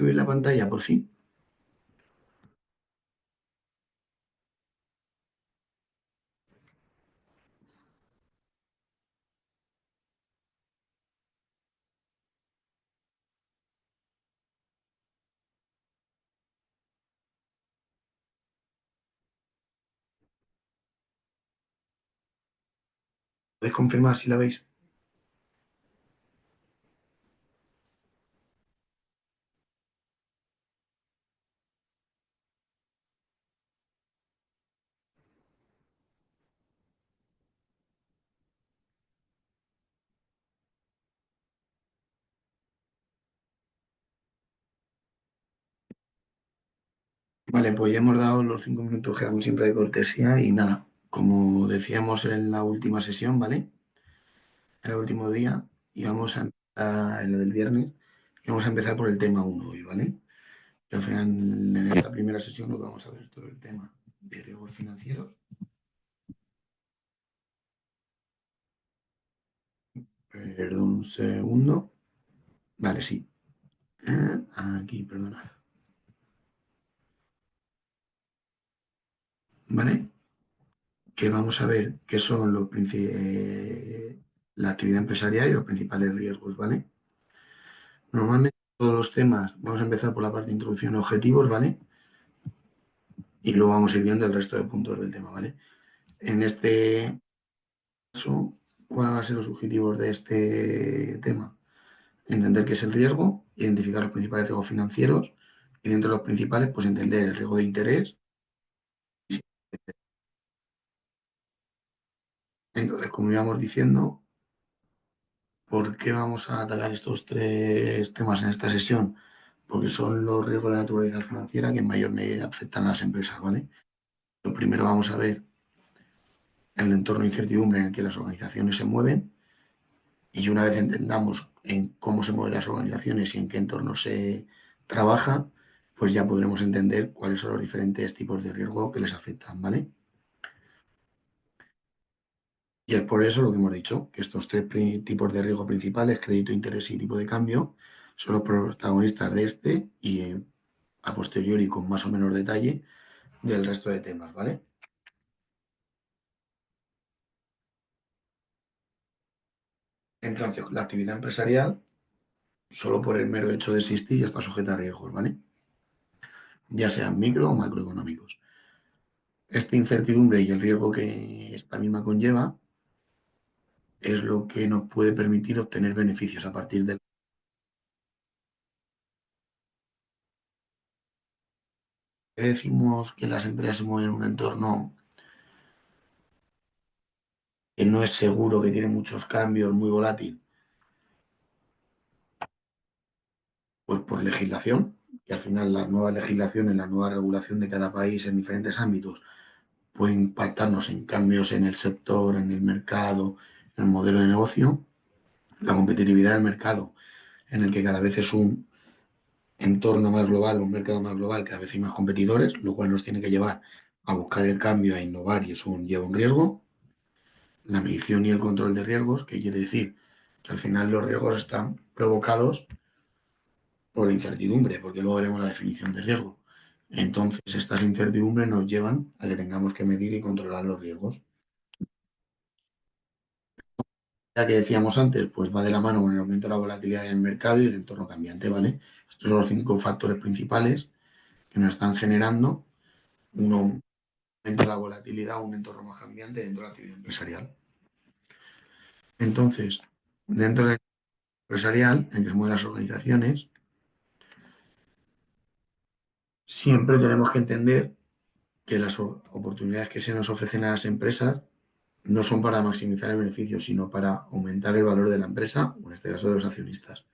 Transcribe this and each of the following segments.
Subir la pantalla, por fin. ¿Podéis confirmar si la veis? Vale, pues ya hemos dado los 5 minutos que damos siempre de cortesía y nada, como decíamos en la última sesión, ¿vale? En el último día íbamos a empezar, en lo del viernes, íbamos a empezar por el tema uno hoy, ¿vale? Y al final, en esta primera sesión, lo que vamos a ver todo el tema de riesgos financieros. Perdón un segundo. Vale, sí. Aquí, perdonad. ¿Vale? Que vamos a ver qué son la actividad empresarial y los principales riesgos, ¿vale? Normalmente todos los temas, vamos a empezar por la parte de introducción y objetivos, ¿vale? Y luego vamos a ir viendo el resto de puntos del tema, ¿vale? En este caso, ¿cuáles van a ser los objetivos de este tema? Entender qué es el riesgo, identificar los principales riesgos financieros y dentro de los principales, pues entender el riesgo de interés. Entonces, como íbamos diciendo, ¿por qué vamos a atacar estos tres temas en esta sesión? Porque son los riesgos de naturaleza financiera que en mayor medida afectan a las empresas, ¿vale? Lo primero vamos a ver el entorno de incertidumbre en el que las organizaciones se mueven y una vez entendamos en cómo se mueven las organizaciones y en qué entorno se trabaja, pues ya podremos entender cuáles son los diferentes tipos de riesgo que les afectan, ¿vale? Y es por eso lo que hemos dicho, que estos tres tipos de riesgo principales, crédito, interés y tipo de cambio, son los protagonistas de este y a posteriori con más o menos detalle del resto de temas, ¿vale? Entonces, la actividad empresarial, solo por el mero hecho de existir, ya está sujeta a riesgos, ¿vale? Ya sean micro o macroeconómicos. Esta incertidumbre y el riesgo que esta misma conlleva es lo que nos puede permitir obtener beneficios a partir de que decimos que las empresas se mueven en un entorno que no es seguro, que tiene muchos cambios, muy volátil, pues por legislación, que al final las nuevas legislaciones, la nueva regulación de cada país en diferentes ámbitos puede impactarnos en cambios en el sector, en el mercado, en el modelo de negocio, la competitividad del mercado, en el que cada vez es un entorno más global, un mercado más global, cada vez hay más competidores, lo cual nos tiene que llevar a buscar el cambio, a innovar y eso lleva un riesgo. La medición y el control de riesgos, que quiere decir que al final los riesgos están provocados por incertidumbre, porque luego veremos la definición de riesgo. Entonces, estas incertidumbres nos llevan a que tengamos que medir y controlar los riesgos. Ya que decíamos antes, pues va de la mano con el aumento de la volatilidad del mercado y el entorno cambiante, ¿vale? Estos son los 5 factores principales que nos están generando un aumento de la volatilidad, un entorno más cambiante dentro de la actividad empresarial. Entonces, dentro de la actividad empresarial, en que se mueven las organizaciones, siempre tenemos que entender que las oportunidades que se nos ofrecen a las empresas no son para maximizar el beneficio, sino para aumentar el valor de la empresa, o en este caso de los accionistas.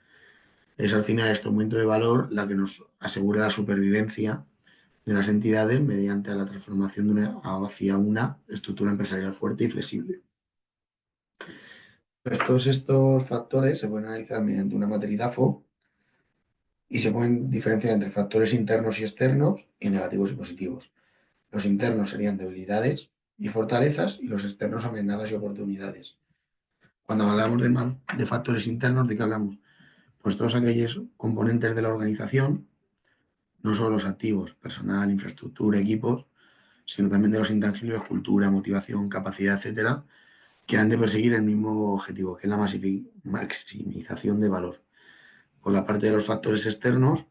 Es al final este aumento de valor la que nos asegura la supervivencia de las entidades mediante la transformación hacia una estructura empresarial fuerte y flexible. Pues todos estos factores se pueden analizar mediante una matriz AFO y se pueden diferenciar entre factores internos y externos y negativos y positivos. Los internos serían debilidades y fortalezas y los externos amenazas y oportunidades. Cuando hablamos de factores internos, ¿de qué hablamos? Pues todos aquellos componentes de la organización no solo los activos, personal, infraestructura, equipos, sino también de los intangibles, cultura, motivación, capacidad, etcétera, que han de perseguir el mismo objetivo, que es la maximización de valor. Por la parte de los factores externos,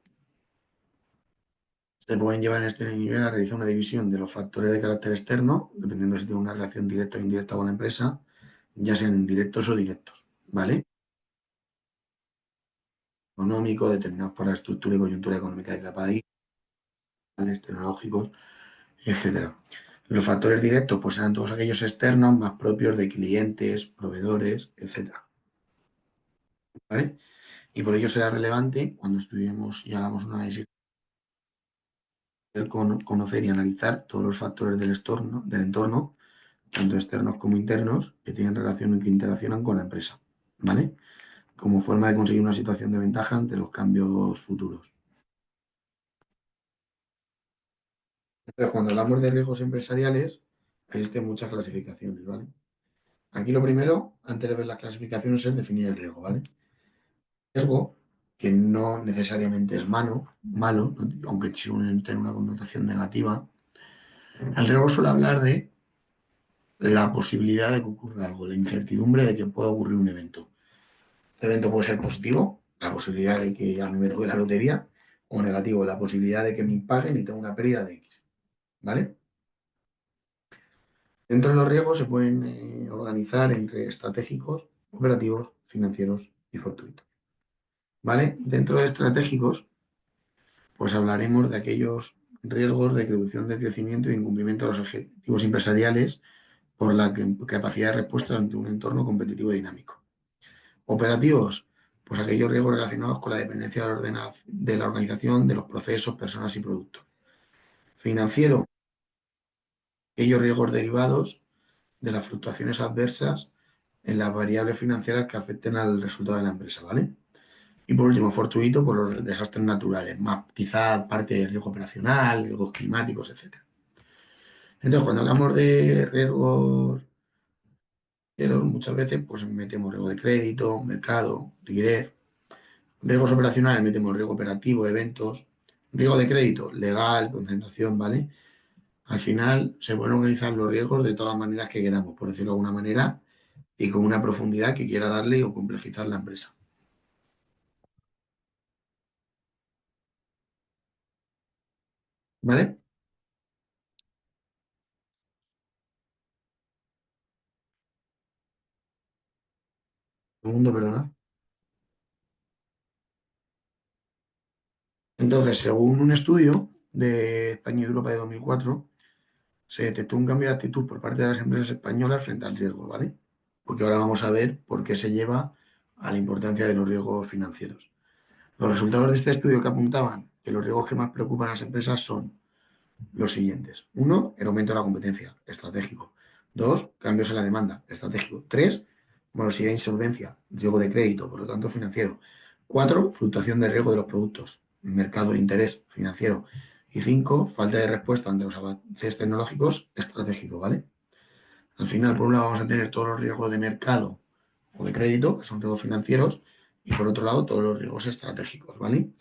se pueden llevar en este nivel a realizar una división de los factores de carácter externo, dependiendo si tiene una relación directa o indirecta con la empresa, ya sean indirectos o directos, ¿vale? Económico, determinados por la estructura y coyuntura económica de cada país, tecnológicos, etcétera. Los factores directos pues serán todos aquellos externos más propios de clientes, proveedores, etcétera, ¿vale? Y por ello será relevante cuando estudiemos y hagamos un análisis conocer y analizar todos los factores del entorno, tanto externos como internos, que tienen relación y que interaccionan con la empresa, ¿vale? Como forma de conseguir una situación de ventaja ante los cambios futuros. Entonces, cuando hablamos de riesgos empresariales, existen muchas clasificaciones, ¿vale? Aquí lo primero, antes de ver las clasificaciones, es definir el riesgo, ¿vale? Riesgo que no necesariamente es malo, aunque suele tener una connotación negativa. El riesgo suele hablar de la posibilidad de que ocurra algo, la incertidumbre de que pueda ocurrir un evento. Este evento puede ser positivo, la posibilidad de que a mí me toque la lotería, o negativo, la posibilidad de que me impaguen y tenga una pérdida de X, ¿vale? Dentro de los riesgos se pueden organizar entre estratégicos, operativos, financieros y fortuitos, ¿vale? Dentro de estratégicos, pues hablaremos de aquellos riesgos de reducción del crecimiento y incumplimiento de los objetivos empresariales por la capacidad de respuesta ante un entorno competitivo y dinámico. Operativos, pues aquellos riesgos relacionados con la dependencia de la organización, de los procesos, personas y productos. Financiero, aquellos riesgos derivados de las fluctuaciones adversas en las variables financieras que afecten al resultado de la empresa, ¿vale? Y por último, fortuito, por los desastres naturales, más quizá parte de riesgo operacional, riesgos climáticos, etc. Entonces, cuando hablamos de riesgos, muchas veces pues metemos riesgo de crédito, mercado, liquidez. Riesgos operacionales metemos riesgo operativo, eventos. Riesgo de crédito, legal, concentración, ¿vale? Al final se pueden organizar los riesgos de todas las maneras que queramos, por decirlo de alguna manera, y con una profundidad que quiera darle o complejizar la empresa. ¿Vale? Segundo, perdona. Entonces, según un estudio de España y Europa de 2004, se detectó un cambio de actitud por parte de las empresas españolas frente al riesgo, ¿vale? Porque ahora vamos a ver por qué se lleva a la importancia de los riesgos financieros. Los resultados de este estudio que apuntaban que los riesgos que más preocupan a las empresas son los siguientes. Uno, el aumento de la competencia, estratégico. Dos, cambios en la demanda, estratégico. Tres, morosidad e insolvencia, riesgo de crédito, por lo tanto financiero. Cuatro, fluctuación de riesgo de los productos, mercado de interés financiero. Y cinco, falta de respuesta ante los avances tecnológicos, estratégico, ¿vale? Al final, por un lado, vamos a tener todos los riesgos de mercado o de crédito, que son riesgos financieros, y por otro lado, todos los riesgos estratégicos, ¿vale?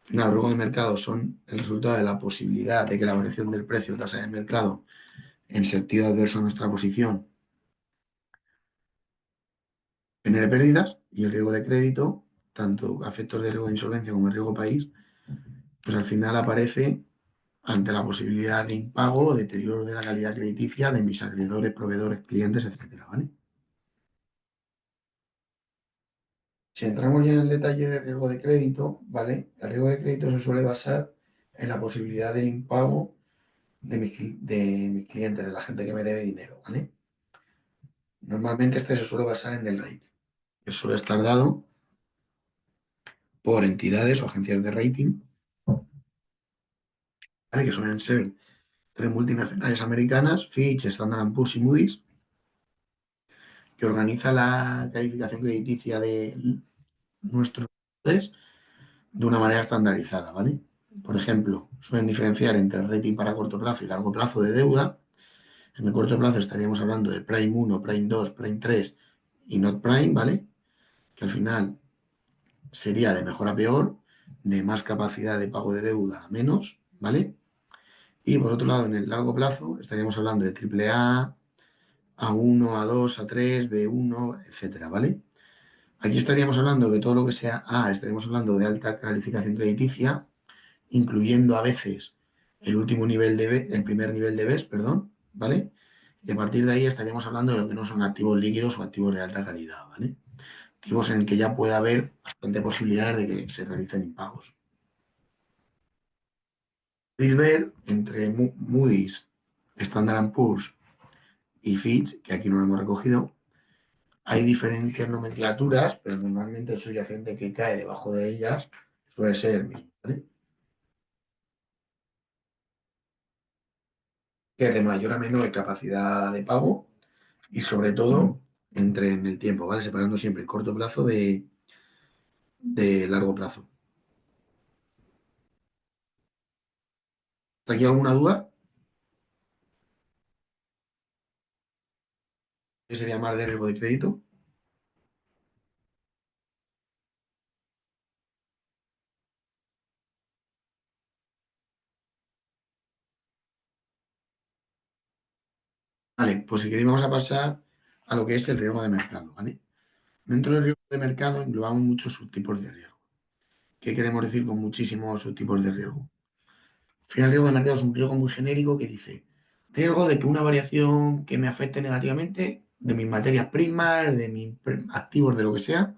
Al final, los riesgos de mercado son el resultado de la posibilidad de que la variación del precio o tasa de mercado en sentido adverso a nuestra posición genere pérdidas, y el riesgo de crédito, tanto a efectos de riesgo de insolvencia como de riesgo país, pues al final aparece ante la posibilidad de impago o deterioro de la calidad crediticia de mis acreedores, proveedores, clientes, etcétera, ¿vale? Si entramos ya en el detalle del riesgo de crédito, ¿vale? El riesgo de crédito se suele basar en la posibilidad del impago de mis clientes, de la gente que me debe dinero, ¿vale? Normalmente este se suele basar en el rating, que suele estar dado por entidades o agencias de rating, ¿vale? Que suelen ser tres multinacionales americanas, Fitch, Standard Poor's y Moody's, que organiza la calificación crediticia de nuestros clientes de una manera estandarizada, ¿vale? Por ejemplo, suelen diferenciar entre rating para corto plazo y largo plazo de deuda. En el corto plazo estaríamos hablando de Prime 1, Prime 2, Prime 3 y Not Prime, ¿vale? Que al final sería de mejor a peor. de más capacidad de pago de deuda a menos, ¿vale? Y por otro lado, en el largo plazo, estaríamos hablando de triple A1, A2, A3, B1, etcétera, ¿vale? Aquí estaríamos hablando de todo lo que sea A, estaríamos hablando de alta calificación crediticia, incluyendo a veces el último nivel de B, el primer nivel de BES, perdón, ¿vale? Y a partir de ahí estaríamos hablando de lo que no son activos líquidos o activos de alta calidad, ¿vale? Activos en el que ya puede haber bastante posibilidades de que se realicen impagos. Podéis ver entre Moody's, Standard Poor's y Fitch, que aquí no lo hemos recogido, hay diferentes nomenclaturas, pero normalmente el subyacente que cae debajo de ellas suele ser el mismo, ¿vale? Que es de mayor a menor capacidad de pago y sobre todo entre en el tiempo, ¿vale? Separando siempre el corto plazo de largo plazo. ¿Está aquí alguna duda? ¿Qué sería más de riesgo de crédito? Vale, pues si queréis vamos a pasar a lo que es el riesgo de mercado, ¿vale? Dentro del riesgo de mercado englobamos muchos subtipos de riesgo. ¿Qué queremos decir con muchísimos subtipos de riesgo? Al final, el riesgo de mercado es un riesgo muy genérico que dice riesgo de que una variación que me afecte negativamente de mis materias primas, de mis activos, de lo que sea,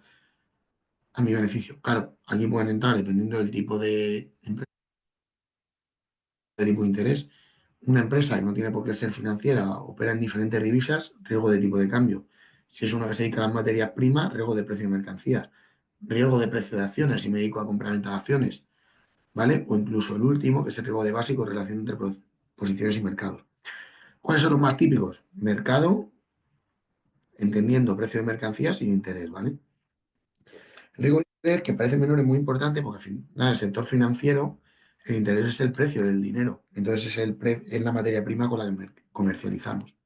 a mi beneficio. Claro, aquí pueden entrar, dependiendo del tipo de empresa, de tipo de interés, una empresa que no tiene por qué ser financiera, opera en diferentes divisas, riesgo de tipo de cambio. Si es una que se dedica a las materias primas, riesgo de precio de mercancías, riesgo de precio de acciones, si me dedico a comprar venta de acciones, ¿vale? O incluso el último, que es el riesgo de básico, relación entre posiciones y mercados. ¿Cuáles son los más típicos? Mercado, entendiendo precio de mercancías y de interés, ¿vale? El riesgo de interés, que parece menor, es muy importante porque al final, en el sector financiero, el interés es el precio del dinero. Entonces es la materia prima con la que comercializamos.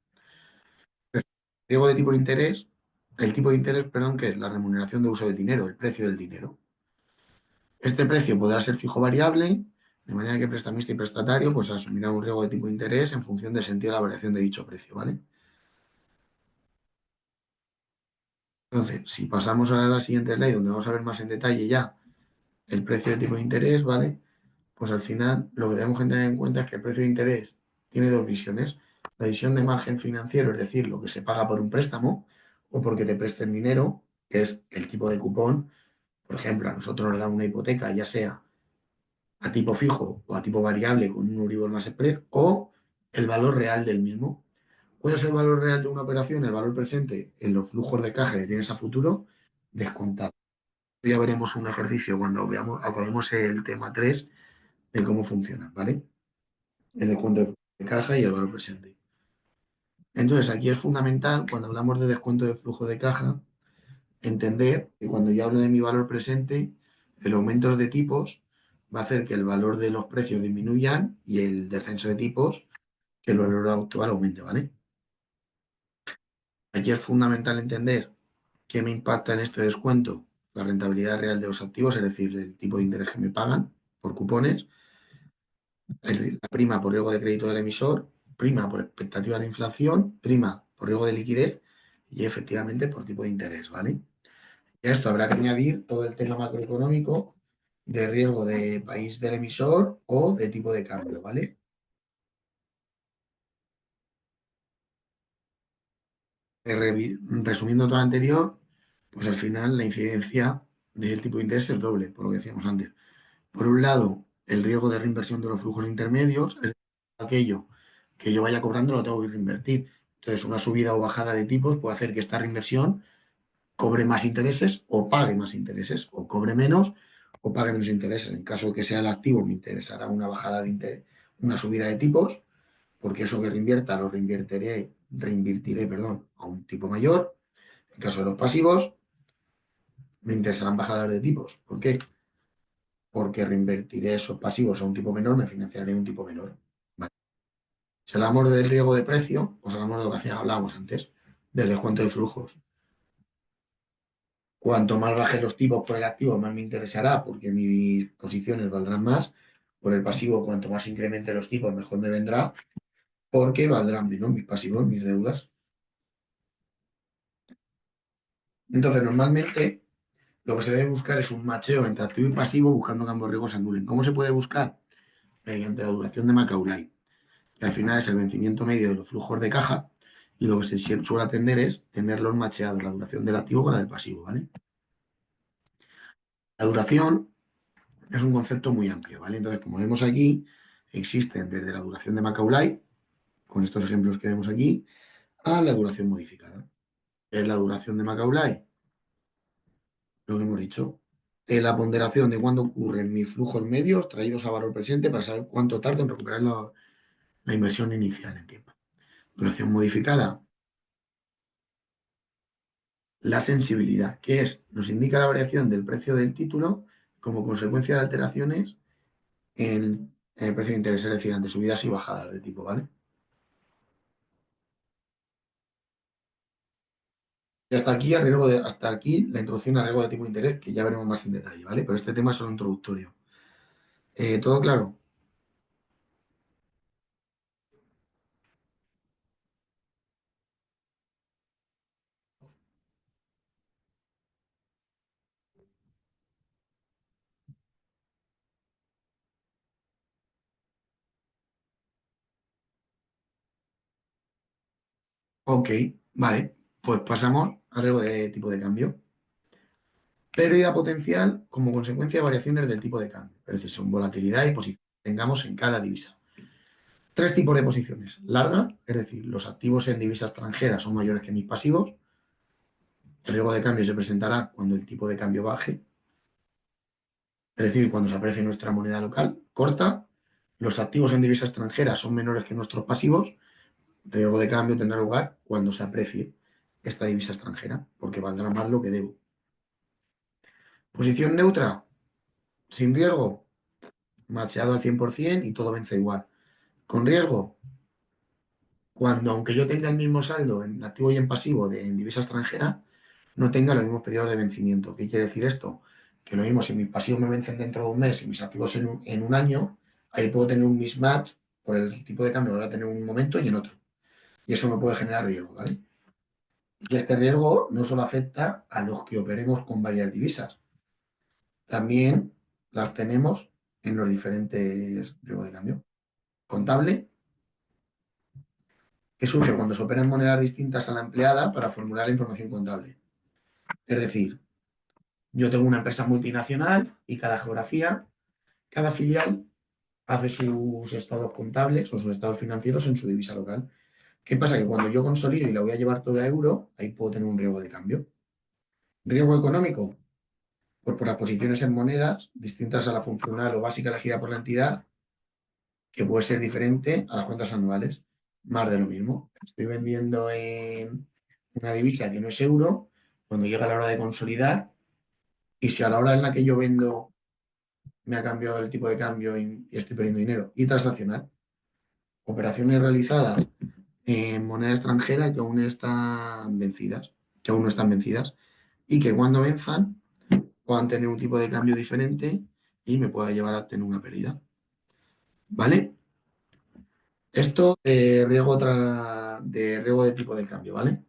Riesgo de tipo de interés, el tipo de interés, perdón, que es la remuneración de uso del dinero, el precio del dinero. Este precio podrá ser fijo o variable, de manera que prestamista y prestatario pues asumirán un riesgo de tipo de interés en función del sentido de la variación de dicho precio, ¿vale? Entonces, si pasamos a la siguiente ley, donde vamos a ver más en detalle ya el precio de tipo de interés, ¿vale? Pues al final lo que tenemos que tener en cuenta es que el precio de interés tiene dos visiones. La visión de margen financiero, es decir, lo que se paga por un préstamo o porque te presten dinero, que es el tipo de cupón. Por ejemplo, a nosotros nos dan una hipoteca, ya sea a tipo fijo o a tipo variable con un Euribor más spread, o el valor real del mismo. ¿Cuál es el valor real de una operación? El valor presente en los flujos de caja que tienes a futuro, descontado. Ya veremos un ejercicio cuando acabemos el tema 3 de cómo funciona, ¿vale? El descuento de flujo de caja y el valor presente. Entonces, aquí es fundamental, cuando hablamos de descuento de flujo de caja, entender que cuando yo hablo de mi valor presente, el aumento de tipos va a hacer que el valor de los precios disminuyan y el descenso de tipos, que el valor actual aumente, ¿vale? Aquí es fundamental entender qué me impacta en este descuento la rentabilidad real de los activos, es decir, el tipo de interés que me pagan por cupones, la prima por riesgo de crédito del emisor, prima por expectativa de inflación, prima por riesgo de liquidez y efectivamente por tipo de interés, ¿vale? Y a esto habrá que añadir todo el tema macroeconómico de riesgo de país del emisor o de tipo de cambio, ¿vale? Resumiendo todo lo anterior, pues al final la incidencia del tipo de interés es doble, por lo que decíamos antes. Por un lado, el riesgo de reinversión de los flujos intermedios, es decir, aquello que yo vaya cobrando lo tengo que reinvertir. Entonces, una subida o bajada de tipos puede hacer que esta reinversión cobre más intereses o pague más intereses, o cobre menos o pague menos intereses. En caso de que sea el activo, me interesará una bajada de interés, una subida de tipos, porque eso que reinvierta lo reinvertiré, perdón, a un tipo mayor. En caso de los pasivos, me interesarán bajadas de tipos. ¿Por qué? Porque reinvertiré esos pasivos a un tipo menor, me financiaré un tipo menor. Vale. Si hablamos del riesgo de precio, pues hablamos de lo que hablábamos antes, del descuento de flujos. Cuanto más baje los tipos por el activo, más me interesará porque mis posiciones valdrán más. Por el pasivo, cuanto más incremente los tipos, mejor me vendrá porque valdrán menos mis pasivos, mis deudas. Entonces, normalmente lo que se debe buscar es un macheo entre activo y pasivo buscando que ambos riesgos se anulen. ¿Cómo se puede buscar? Mediante la duración de Macaulay, que al final es el vencimiento medio de los flujos de caja y lo que se suele atender es tenerlos macheados, la duración del activo con la del pasivo, ¿vale? La duración es un concepto muy amplio, ¿vale? Entonces, como vemos aquí, existen desde la duración de Macaulay, con estos ejemplos que vemos aquí, a la duración modificada. Es la duración de Macaulay, lo que hemos dicho. Es la ponderación de cuándo ocurren mis flujos medios traídos a valor presente para saber cuánto tardo en recuperar la inversión inicial en tiempo. Duración modificada, la sensibilidad, que es, nos indica la variación del precio del título como consecuencia de alteraciones en el precio de interés, es decir, ante subidas y bajadas de tipo, ¿vale? Y hasta aquí, hasta aquí la introducción a riesgo de tipo de interés, que ya veremos más en detalle, ¿vale? Pero este tema es solo introductorio. ¿Todo claro? Ok, vale. Pues pasamos a riesgo de tipo de cambio. Pérdida potencial como consecuencia de variaciones del tipo de cambio. Es decir, son volatilidad y posición que tengamos en cada divisa. Tres tipos de posiciones. Larga, es decir, los activos en divisa extranjera son mayores que mis pasivos. El riesgo de cambio se presentará cuando el tipo de cambio baje, es decir, cuando se aprecie nuestra moneda local. Corta, los activos en divisa extranjera son menores que nuestros pasivos. El riesgo de cambio tendrá lugar cuando se aprecie esta divisa extranjera, porque valdrá más lo que debo. Posición neutra, sin riesgo, macheado al 100% y todo vence igual. Con riesgo, cuando aunque yo tenga el mismo saldo en activo y en pasivo en divisa extranjera, no tenga los mismos periodos de vencimiento. ¿Qué quiere decir esto? Que lo mismo, si mis pasivos me vencen dentro de un mes y mis activos en un año, ahí puedo tener un mismatch por el tipo de cambio que voy a tener en un momento y en otro. Y eso me puede generar riesgo, ¿vale? Y este riesgo no solo afecta a los que operemos con varias divisas, también las tenemos en los diferentes riesgos de cambio. Contable, que surge cuando se operan monedas distintas a la empleada para formular la información contable. Es decir, yo tengo una empresa multinacional y cada geografía, cada filial hace sus estados contables o sus estados financieros en su divisa local. ¿Qué pasa? Que cuando yo consolido y la voy a llevar toda a euro, ahí puedo tener un riesgo de cambio. Riesgo económico, pues por las posiciones en monedas distintas a la funcional o básica elegida por la entidad, que puede ser diferente a las cuentas anuales. Más de lo mismo. Estoy vendiendo en una divisa que no es euro, cuando llega la hora de consolidar, y si a la hora en la que yo vendo me ha cambiado el tipo de cambio y estoy perdiendo dinero, y transaccionar. Operaciones realizadas en moneda extranjera que aún están vencidas, que aún no están vencidas, y que cuando venzan puedan tener un tipo de cambio diferente y me pueda llevar a tener una pérdida. ¿Vale? Esto de riesgo de tipo de cambio, ¿vale?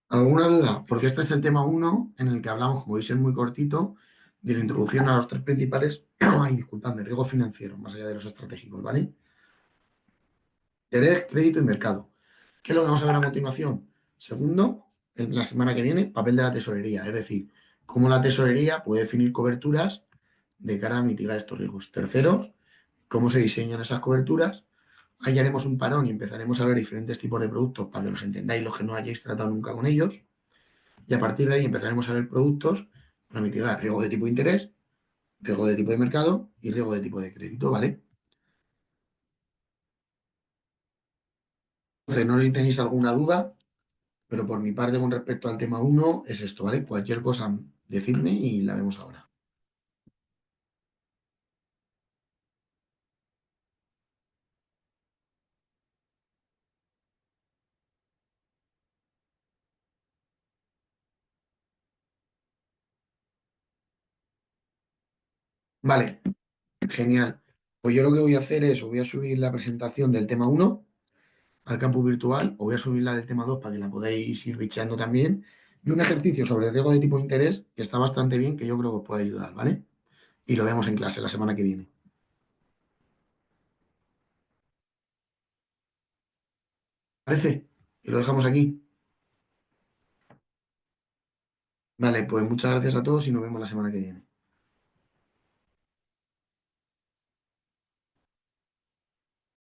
¿Alguna duda? Porque este es el tema uno en el que hablamos, como veis, es muy cortito, de la introducción a los tres principales, ay, disculpadme, riesgo financiero, más allá de los estratégicos, ¿vale? Interés, crédito y mercado. ¿Qué es lo que vamos a ver a continuación? Segundo, en la semana que viene, papel de la tesorería, es decir, cómo la tesorería puede definir coberturas de cara a mitigar estos riesgos. Tercero, cómo se diseñan esas coberturas. Ahí haremos un parón y empezaremos a ver diferentes tipos de productos para que los entendáis los que no hayáis tratado nunca con ellos. Y a partir de ahí empezaremos a ver productos para mitigar riesgo de tipo de interés, riesgo de tipo de mercado y riesgo de tipo de crédito, ¿vale? Entonces, no sé si tenéis alguna duda, pero por mi parte con respecto al tema uno es esto, ¿vale? Cualquier cosa, decidme y la vemos ahora. Vale, genial. Pues yo lo que voy a hacer es, os voy a subir la presentación del tema uno al campo virtual, o voy a subir la del tema 2 para que la podáis ir bicheando también, y un ejercicio sobre el riesgo de tipo de interés que está bastante bien, que yo creo que os puede ayudar, ¿vale? Y lo vemos en clase la semana que viene. ¿Parece? Y lo dejamos aquí. Vale, pues muchas gracias a todos y nos vemos la semana que viene.